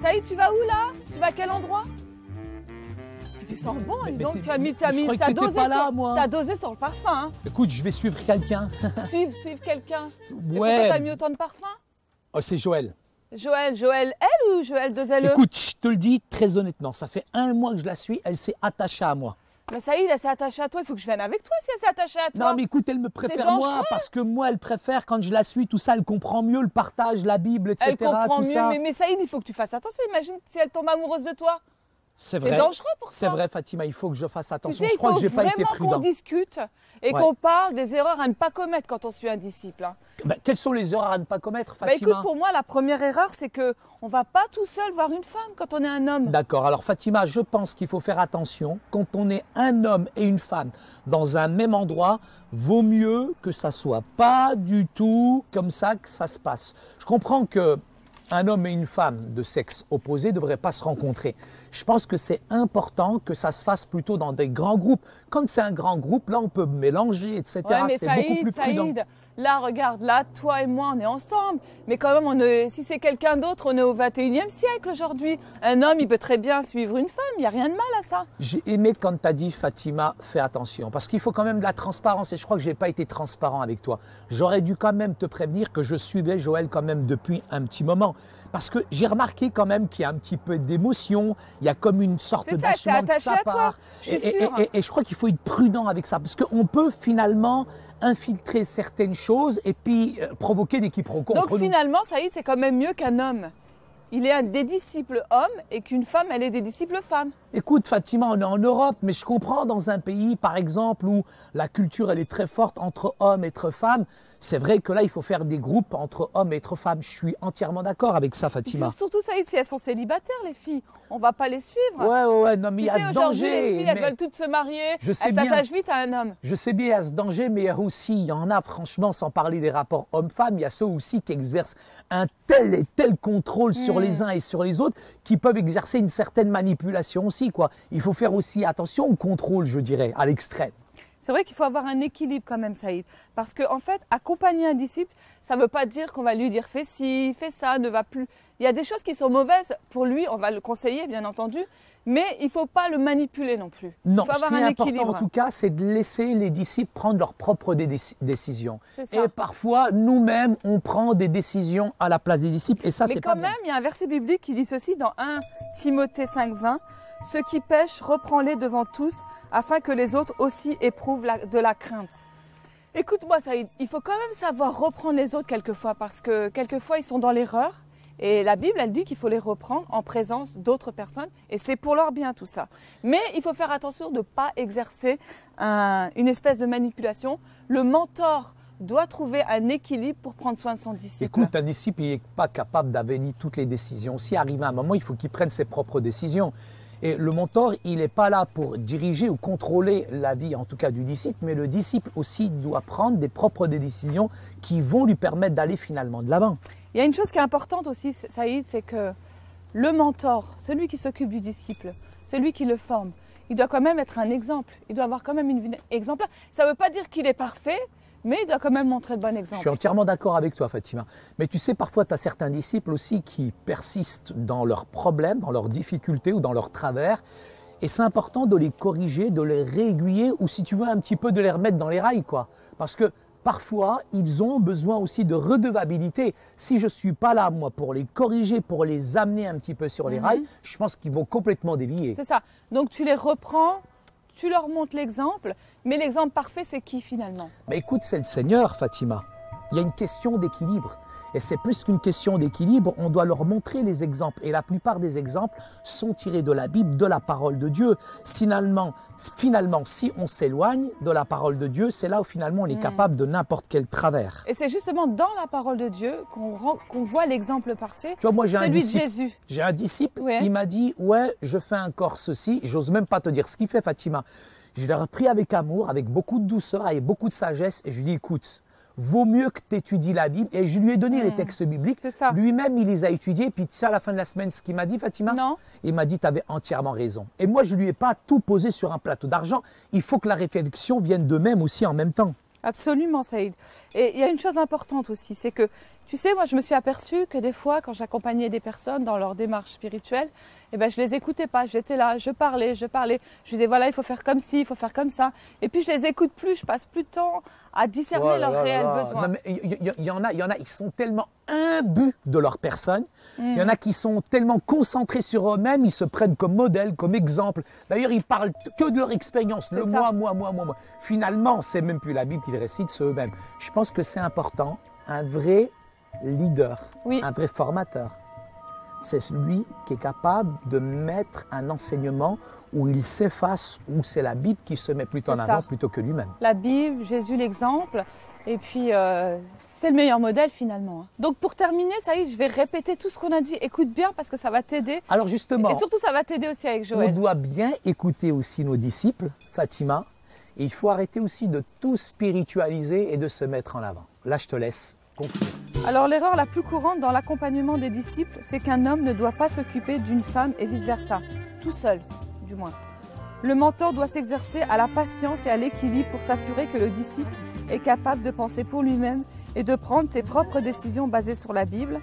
Saïd, tu vas où là? Tu vas à quel endroit? Tu sens bon, dis donc, tu as dosé sur le parfum. Hein. Écoute, je vais suivre quelqu'un. Suivre quelqu'un. Ouais. T'as mis autant de parfum? Oh, c'est Joël. Joël L ou Joël 2LE? Écoute, je te le dis très honnêtement, ça fait 1 mois que je la suis, elle s'est attachée à moi. Mais Saïd, elle s'est attachée à toi, il faut que je vienne avec toi si elle s'est attachée à toi. Non mais écoute, elle me préfère moi, parce que moi elle préfère quand je la suis, tout ça, elle comprend mieux le partage, la Bible, etc. Elle comprend tout mieux, ça. mais Saïd, il faut que tu fasses attention, imagine si elle tombe amoureuse de toi. C'est vrai. C'est dangereux pour toi. C'est vrai Fatima, il faut que je fasse attention. Tu sais, je crois que j'ai pas été prudent. Il faut vraiment qu'on discute et qu'on parle des erreurs à ne pas commettre quand on suit un disciple. Hein. Ben, quelles sont les erreurs à ne pas commettre, Fatima? Écoute, pour moi, la première erreur, c'est qu'on ne va pas tout seul voir une femme quand on est un homme. D'accord. Alors Fatima, je pense qu'il faut faire attention. Quand on est un homme et une femme dans un même endroit, vaut mieux que ça soit pas du tout comme ça que ça se passe. Je comprends que un homme et une femme de sexe opposé ne devraient pas se rencontrer. Je pense que c'est important que ça se fasse plutôt dans des grands groupes. Quand c'est un grand groupe, là, on peut mélanger, etc. Ouais, mais c'est beaucoup plus prudent. Saïd, là, regarde, là, toi et moi, on est ensemble. Mais quand même, si c'est quelqu'un d'autre, on est au 21e siècle aujourd'hui. Un homme, il peut très bien suivre une femme. Il n'y a rien de mal à ça. J'ai aimé quand tu as dit, Fatima, fais attention. Parce qu'il faut quand même de la transparence. Et je crois que je n'ai pas été transparent avec toi. J'aurais dû quand même te prévenir que je suivais Joël quand même depuis un petit moment. Parce que j'ai remarqué quand même qu'il y a un petit peu d'émotion. Il y a comme une sorte d'attachement de sa part. Et je crois qu'il faut être prudent avec ça. Parce qu'on peut finalement infiltrer certaines choses et puis provoquer des quiproquos. Donc finalement, Saïd, c'est quand même mieux qu'un homme. Il est un des disciples hommes et qu'une femme, elle est des disciples femmes. Écoute, Fatima, on est en Europe, mais je comprends dans un pays, par exemple, où la culture, elle est très forte entre hommes et entre femmes. C'est vrai que là, il faut faire des groupes entre hommes et entre femmes. Je suis entièrement d'accord avec ça, Fatima. Surtout, Saïd, si elles sont célibataires, les filles, on ne va pas les suivre. Ouais, non, mais il y a ce danger. Les filles, elles veulent toutes se marier, elles s'attachent vite à un homme. Je sais bien, il y a ce danger, mais il y en a, franchement, sans parler des rapports hommes-femmes, il y a ceux aussi qui exercent un tel et tel contrôle sur les uns et sur les autres, qui peuvent exercer une certaine manipulation aussi, quoi. Il faut faire aussi attention au contrôle, je dirais, à l'extrême. C'est vrai qu'il faut avoir un équilibre quand même, Saïd. Parce qu'en fait, accompagner un disciple, ça ne veut pas dire qu'on va lui dire fais ci, fais ça, ne va plus. Il y a des choses qui sont mauvaises pour lui, on va le conseiller bien entendu, mais il ne faut pas le manipuler non plus. Non, il faut avoir ce qui un est équilibre. important en tout cas, c'est de laisser les disciples prendre leurs propres décisions. C'est ça. Et parfois, nous-mêmes, on prend des décisions à la place des disciples et ça, c'est pas bien. Mais quand même, il y a un verset biblique qui dit ceci dans 1 Timothée 5,20. Ceux qui pêchent, reprends-les devant tous, afin que les autres aussi éprouvent de la crainte. Écoute-moi, Saïd, il faut quand même savoir reprendre les autres quelquefois, parce que quelquefois ils sont dans l'erreur. Et la Bible, elle dit qu'il faut les reprendre en présence d'autres personnes, et c'est pour leur bien tout ça. Mais il faut faire attention de ne pas exercer une espèce de manipulation. Le mentor doit trouver un équilibre pour prendre soin de son disciple. Écoute, un disciple, il n'est pas capable d'avélir toutes les décisions. Si arrive un moment, il faut qu'il prenne ses propres décisions. Et le mentor, il n'est pas là pour diriger ou contrôler la vie, en tout cas du disciple, mais le disciple aussi doit prendre des propres décisions qui vont lui permettre d'aller finalement de l'avant. Il y a une chose qui est importante aussi, Saïd, c'est que le mentor, celui qui s'occupe du disciple, celui qui le forme, il doit quand même être un exemple. Il doit avoir quand même une vie exemplaire. Ça ne veut pas dire qu'il est parfait, mais il doit quand même montrer le bon exemple. Je suis entièrement d'accord avec toi, Fatima. Mais tu sais, parfois, tu as certains disciples aussi qui persistent dans leurs problèmes, dans leurs difficultés ou dans leurs travers. Et c'est important de les corriger, de les réaiguiller ou, si tu veux, un petit peu de les remettre dans les rails, quoi. Parce que parfois, ils ont besoin aussi de redevabilité. Si je ne suis pas là, moi, pour les corriger, pour les amener un petit peu sur les rails, je pense qu'ils vont complètement dévier. C'est ça. Donc, tu les reprends. Tu leur montres l'exemple, mais l'exemple parfait, c'est qui finalement? Mais écoute, c'est le Seigneur, Fatima. Il y a une question d'équilibre. Et c'est plus qu'une question d'équilibre, on doit leur montrer les exemples. Et la plupart des exemples sont tirés de la Bible, de la parole de Dieu. Finalement, si on s'éloigne de la parole de Dieu, c'est là où finalement on est capable de n'importe quel travers. Et c'est justement dans la parole de Dieu qu'on voit l'exemple parfait, tu vois, moi, celui de Jésus. J'ai un disciple, ouais. Il m'a dit, ouais, je fais encore ceci. J'ose même pas te dire ce qu'il fait, Fatima. Je l'ai repris avec amour, avec beaucoup de douceur, avec beaucoup de sagesse. Et je lui dis, écoute, vaut mieux que tu étudies la Bible. Et je lui ai donné les textes bibliques. Lui-même, il les a étudiés. Puis tu sais, à la fin de la semaine, ce qu'il m'a dit, Fatima, non. Il m'a dit, tu avais entièrement raison. Et moi, je ne lui ai pas tout posé sur un plateau d'argent. Il faut que la réflexion vienne d'eux-mêmes aussi en même temps. Absolument, Saïd. Et il y a une chose importante aussi, c'est que, tu sais, moi je me suis aperçue que des fois, quand j'accompagnais des personnes dans leur démarche spirituelle, eh ben, je les écoutais pas, j'étais là, je parlais, je disais voilà, il faut faire comme ci, il faut faire comme ça. Et puis je les écoute plus, je passe plus de temps à discerner leurs réels besoins. Il y en a, ils sont tellement imbus de leur personne, il y en a qui sont tellement concentrés sur eux-mêmes, ils se prennent comme modèle, comme exemple. D'ailleurs, ils parlent que de leur expérience, le moi. Finalement, c'est même plus la Bible qu'ils récitent, c'est eux-mêmes. Je pense que c'est important, un vrai leader, un vrai formateur. C'est celui qui est capable de mettre un enseignement où il s'efface, où c'est la Bible qui se met plutôt en avant plutôt que lui-même. La Bible, Jésus l'exemple, et puis c'est le meilleur modèle finalement. Donc pour terminer, ça y est, je vais répéter tout ce qu'on a dit. Écoute bien parce que ça va t'aider. Alors justement, et surtout ça va t'aider aussi avec Joël. On doit bien écouter aussi nos disciples, Fatima, et il faut arrêter aussi de tout spiritualiser et de se mettre en avant. Là, je te laisse conclure. Alors l'erreur la plus courante dans l'accompagnement des disciples, c'est qu'un homme ne doit pas s'occuper d'une femme et vice-versa, tout seul du moins. Le mentor doit s'exercer à la patience et à l'équilibre pour s'assurer que le disciple est capable de penser pour lui-même et de prendre ses propres décisions basées sur la Bible.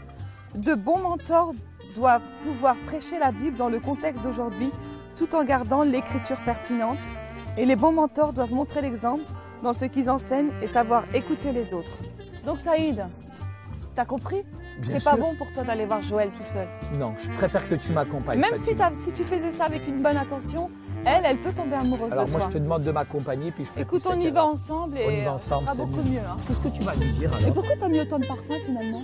De bons mentors doivent pouvoir prêcher la Bible dans le contexte d'aujourd'hui tout en gardant l'écriture pertinente. Et les bons mentors doivent montrer l'exemple dans ce qu'ils enseignent et savoir écouter les autres. Donc Saïd, t'as compris? C'est pas bon pour toi d'aller voir Joël tout seul. Non, je préfère que tu m'accompagnes. Même si tu faisais ça avec une bonne intention, elle peut tomber amoureuse de toi. Alors moi, je te demande de m'accompagner, puis je ferai. Écoute, on y va ensemble et ça sera beaucoup mieux. Qu'est-ce que tu vas lui dire alors? Et pourquoi t'as mis autant de parfum finalement?